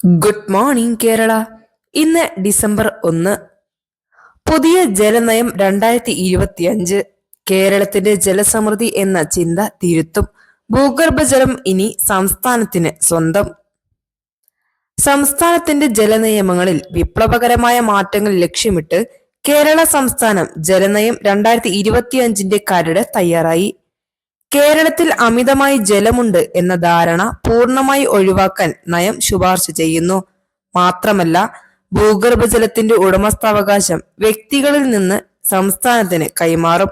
Good morning Kerala. ഇന്ന് December 1. പുതിയ ജലനയം 2025. കേരളത്തിന്റെ ജലസമൃദ്ധി എന്ന ചിന്ത തിരുത്തും. ഭൂഗർഭജലം ഇനി സംസ്ഥാനത്തിന് സ്വന്തം. സംസ്ഥാനത്തിന്റെ ജലനിയമങ്ങളിൽ വിപ്ലവകരമായ മാറ്റങ്ങൾ ലക്ഷ്യമിട്ട് കേരള സംസ്ഥാനം ജലനയം 2025 കരട് തയ്യാറായി. കേരളത്തിൽ അമിതമായി ജലമുണ്ട് എന്ന ധാരണ പൂർണ്ണമായി ഒഴിവാക്കാൻ നയം ശുപാർശ ചെയ്യുന്നു. മാത്രമല്ല, ഭൂഗർഭജലത്തിന്റെ ഉടമസ്ഥാവകാശം വ്യക്തികളിൽ നിന്ന് സംസ്ഥാനത്തിന് കൈമാറും.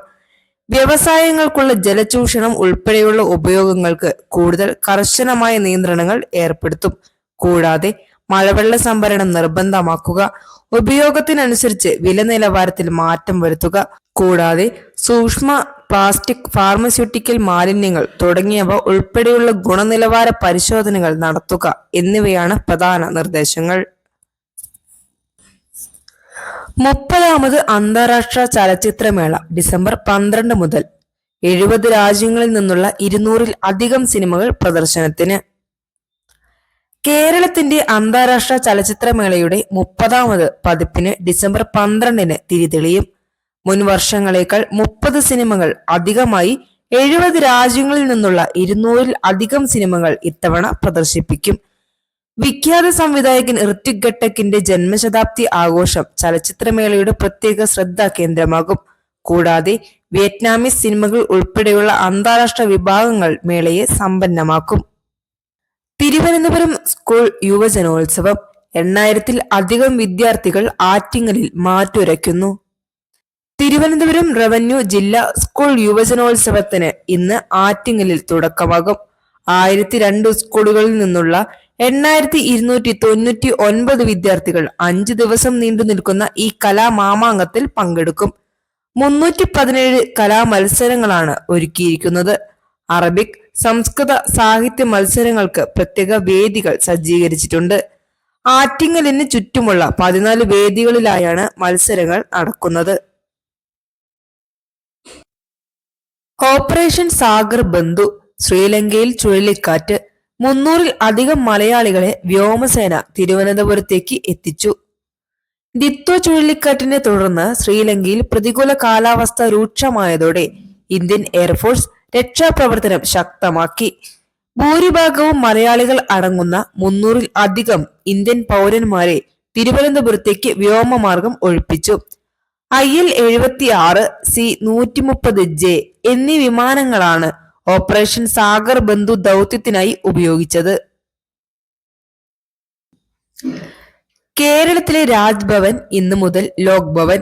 വ്യവസായങ്ങൾക്കുള്ള ജലചൂഷണം ഉൾപ്പെടെയുള്ള ഉപയോഗങ്ങൾക്ക് കൂടുതൽ കർശനമായ നിയന്ത്രണങ്ങൾ ഏർപ്പെടുത്തും. കൂടാതെ മഴവെള്ള സംഭരണം നിർബന്ധമാക്കുക, ഉപയോഗത്തിനനുസരിച്ച് വില നിലവാരത്തിൽ മാറ്റം വരുത്തുക, കൂടാതെ സൂക്ഷ്മ പ്ലാസ്റ്റിക്, ഫാർമസ്യൂട്ടിക്കൽ മാലിന്യങ്ങൾ തുടങ്ങിയവ ഉൾപ്പെടെയുള്ള ഗുണനിലവാര പരിശോധനകൾ നടത്തുക എന്നിവയാണ് പ്രധാന നിർദ്ദേശങ്ങൾ. 30ാമത് അന്താരാഷ്ട്ര ചലച്ചിത്രമേള ഡിസംബർ 12 മുതൽ. 70 രാജ്യങ്ങളിൽ നിന്നുള്ള 200-ൽ അധികം സിനിമകൾ പ്രദർശനത്തിന്. കേരളത്തിന്റെ അന്താരാഷ്ട്ര ചലച്ചിത്രമേളയുടെ 30ാമത് പതിപ്പിന് ഡിസംബർ 12-ന് തിരിതെളിയും. മുൻ വർഷങ്ങളേക്കാൾ 30 സിനിമകൾ അധികമായി 70 രാജ്യങ്ങളിൽ നിന്നുള്ള 200-ൽ അധികം സിനിമകൾ ഇത്തവണ പ്രദർശിപ്പിക്കും. വിഖ്യാത സംവിധായകൻ ഋത്വിക് ഘട്ടക്കിന്റെ ജന്മശതാബ്ദി ആഘോഷം ചലച്ചിത്രമേളയുടെ പ്രത്യേക ശ്രദ്ധാ കേന്ദ്രമാകും. കൂടാതെ വിയറ്റ്നാമീസ് സിനിമകൾ ഉൾപ്പെടെയുള്ള അന്താരാഷ്ട്ര വിഭാഗങ്ങൾ മേളയെ സമ്പന്നമാക്കും. തിരുവനന്തപുരം സ്കൂൾ യുവജനോത്സവം. 8000-ൽ അധികം വിദ്യാർത്ഥികൾ ആറ്റിങ്ങലിൽ മാറ്റുരയ്ക്കുന്നു. തിരുവനന്തപുരം റവന്യൂ ജില്ലാ സ്കൂൾ യുവജനോത്സവത്തിന് ഇന്ന് ആറ്റിങ്ങലിൽ തുടക്കമാകും. 1002 സ്കൂളുകളിൽ നിന്നുള്ള 8299 വിദ്യാർത്ഥികൾ 5 ദിവസം നീണ്ടു നിൽക്കുന്ന ഈ കലാമാമാങ്കത്തിൽ പങ്കെടുക്കും. 317 കലാമത്സരങ്ങളാണ് ഒരുക്കിയിരിക്കുന്നത്. അറബിക്, സംസ്കൃത, സാഹിത്യ മത്സരങ്ങൾക്ക് പ്രത്യേക വേദികൾ സജ്ജീകരിച്ചിട്ടുണ്ട്. ആറ്റിങ്ങലിന് ചുറ്റുമുള്ള 14 വേദികളിലായാണ് മത്സരങ്ങൾ നടക്കുന്നത്. ഓപ്പറേഷൻ സാഗർ ബന്ധു. ശ്രീലങ്കയിൽ ചുഴലിക്കാറ്റ്. 300-ൽ അധികം മലയാളികളെ വ്യോമസേന തിരുവനന്തപുരത്തേക്ക് എത്തിച്ചു. ദിത്വ ചുഴലിക്കാറ്റിനെ തുടർന്ന് ശ്രീലങ്കയിൽ പ്രതികൂല കാലാവസ്ഥ രൂക്ഷമായതോടെ ഇന്ത്യൻ എയർഫോഴ്സ് രക്ഷാപ്രവർത്തനം ശക്തമാക്കി. ഭൂരിഭാഗവും മലയാളികൾ അടങ്ങുന്ന 300-ൽ അധികം ഇന്ത്യൻ പൗരന്മാരെ തിരുവനന്തപുരത്തേക്ക് വ്യോമമാർഗം ഒഴിപ്പിച്ചു. IL-76, C-130J എന്നീ വിമാനങ്ങളാണ് ഓപ്പറേഷൻ സാഗർ ബന്ധു ദൗത്യത്തിനായി ഉപയോഗിച്ചത്. കേരളത്തിലെ രാജ്ഭവൻ ഇന്നു മുതൽ ലോക് ഭവൻ.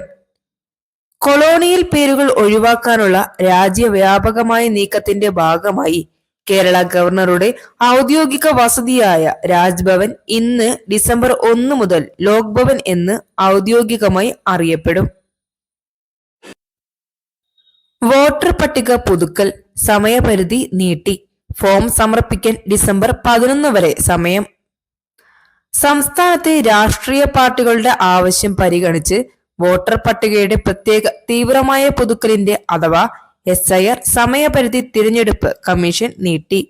കൊളോണിയൽ പേരുകൾ ഒഴിവാക്കാനുള്ള രാജ്യവ്യാപകമായ നീക്കത്തിന്റെ ഭാഗമായി കേരള ഗവർണറുടെ ഔദ്യോഗിക വസതിയായ രാജ്ഭവൻ ഇന്ന് ഡിസംബർ 1 മുതൽ ലോക് ഭവൻ എന്ന് ഔദ്യോഗികമായി അറിയപ്പെടും. വോട്ടർ പട്ടിക പുതുക്കൽ. സമയപരിധി നീട്ടി. ഫോം സമർപ്പിക്കാൻ ഡിസംബർ 11 വരെ സമയം. സംസ്ഥാനത്തെ രാഷ്ട്രീയ പാർട്ടികളുടെ ആവശ്യം പരിഗണിച്ച് വോട്ടർ പട്ടികയുടെ പ്രത്യേക തീവ്രമായ പുതുക്കലിന്റെ അഥവാ SIR സമയപരിധി തിരഞ്ഞെടുപ്പ് കമ്മീഷൻ നീട്ടി.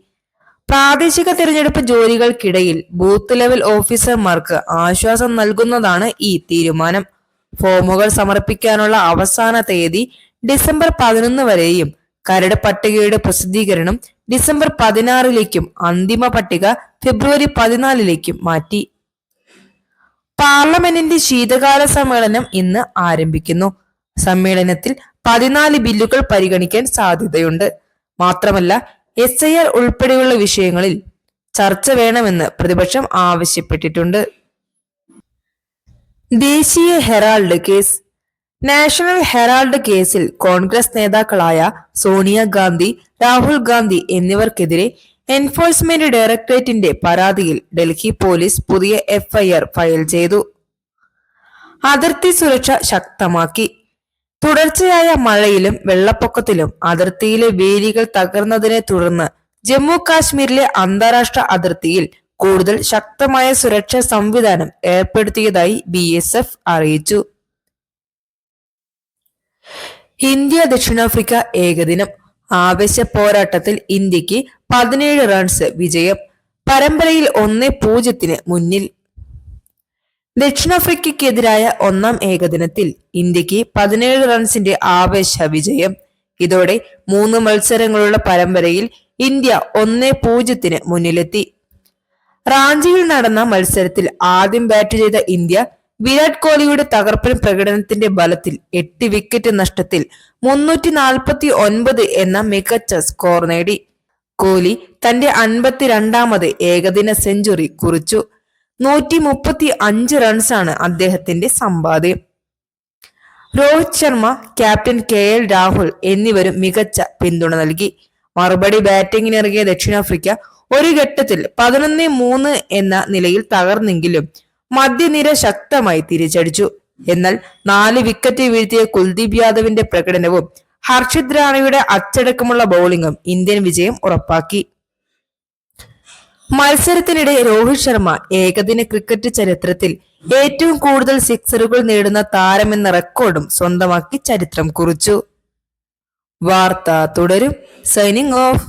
പ്രാദേശിക തിരഞ്ഞെടുപ്പ് ജോലികൾക്കിടയിൽ ബൂത്ത് ലെവൽ ഓഫീസർമാർക്ക് ആശ്വാസം നൽകുന്നതാണ് ഈ തീരുമാനം. ഫോമുകൾ സമർപ്പിക്കാനുള്ള അവസാന തീയതി ഡിസംബർ 11 വരെയും കരട് പട്ടികയുടെ പ്രസിദ്ധീകരണം ഡിസംബർ 16-ലേക്കും അന്തിമ പട്ടിക ഫെബ്രുവരി 14-ലേക്കും മാറ്റി. പാർലമെന്റിന്റെ ശീതകാല സമ്മേളനം ഇന്ന് ആരംഭിക്കുന്നു. സമ്മേളനത്തിൽ 14 ബില്ലുകൾ പരിഗണിക്കാൻ സാധ്യതയുണ്ട്. മാത്രമല്ല, SIR ഉൾപ്പെടെയുള്ള വിഷയങ്ങളിൽ ചർച്ച വേണമെന്ന് പ്രതിപക്ഷം ആവശ്യപ്പെട്ടിട്ടുണ്ട്. ദേശീയ ഹെറാൾഡ് കേസ്. നാഷണൽ ഹെറാൾഡ് കേസിൽ കോൺഗ്രസ് നേതാക്കളായ സോണിയാഗാന്ധി, രാഹുൽ ഗാന്ധി എന്നിവർക്കെതിരെ എൻഫോഴ്സ്മെന്റ് ഡയറക്ടറേറ്റിന്റെ പരാതിയിൽ ഡൽഹി പോലീസ് പുതിയ FIR ഫയൽ ചെയ്തു. അതിർത്തി സുരക്ഷ ശക്തമാക്കി. തുടർച്ചയായ മഴയിലും വെള്ളപ്പൊക്കത്തിലും അതിർത്തിയിലെ വേലികൾ തകർന്നതിനെ തുടർന്ന് ജമ്മു കാശ്മീരിലെ അന്താരാഷ്ട്ര അതിർത്തിയിൽ കൂടുതൽ ശക്തമായ സുരക്ഷാ സംവിധാനം ഏർപ്പെടുത്തിയതായി BSF അറിയിച്ചു. ഇന്ത്യ ദക്ഷിണാഫ്രിക്ക ഏകദിനം. ആവേശ പോരാട്ടത്തിൽ ഇന്ത്യക്ക് 17 റൺസ് വിജയം. പരമ്പരയിൽ 1-0 മുന്നിൽ. ദക്ഷിണാഫ്രിക്കയ്ക്കെതിരായ ഒന്നാം ഏകദിനത്തിൽ ഇന്ത്യക്ക് 17 റൺസിന്റെ ആവേശ വിജയം. ഇതോടെ 3 മത്സരങ്ങളുള്ള പരമ്പരയിൽ ഇന്ത്യ 1-0 മുന്നിലെത്തി. റാഞ്ചിയിൽ നടന്ന മത്സരത്തിൽ ആദ്യം ബാറ്റ് ചെയ്ത ഇന്ത്യ വിരാട് കോഹ്ലിയുടെ തകർപ്പൻ പ്രകടനത്തിന്റെ ബലത്തിൽ 8 വിക്കറ്റ് നഷ്ടത്തിൽ 349 എന്ന മികച്ച സ്കോർ നേടി. കോഹ്ലി തന്റെ 52ാമത് ഏകദിന സെഞ്ചുറി കുറിച്ചു. 135 റൺസാണ് അദ്ദേഹത്തിന്റെ സമ്പാദ്യം. രോഹിത് ശർമ്മ, ക്യാപ്റ്റൻ KL രാഹുൽ എന്നിവരും മികച്ച പിന്തുണ നൽകി. മറുപടി ബാറ്റിംഗിനിറങ്ങിയ ദക്ഷിണാഫ്രിക്ക ഒരു ഘട്ടത്തിൽ 11-3 എന്ന നിലയിൽ തകർന്നെങ്കിലും മധ്യനിര ശക്തമായി തിരിച്ചടിച്ചു. എന്നാൽ 4 വിക്കറ്റ് വീഴ്ത്തിയ കുൽദീപ് യാദവിന്റെ പ്രകടനവും ഹർഷിത് റാണയുടെ അച്ചടക്കമുള്ള ബൗളിംഗും ഇന്ത്യൻ വിജയം ഉറപ്പാക്കി. മത്സരത്തിനിടെ രോഹിത് ശർമ്മ ഏകദിന ക്രിക്കറ്റ് ചരിത്രത്തിൽ ഏറ്റവും കൂടുതൽ സിക്സറുകൾ നേടുന്ന താരമെന്ന റെക്കോർഡും സ്വന്തമാക്കി ചരിത്രം കുറിച്ചു. വാർത്ത തുടരും. Signing off.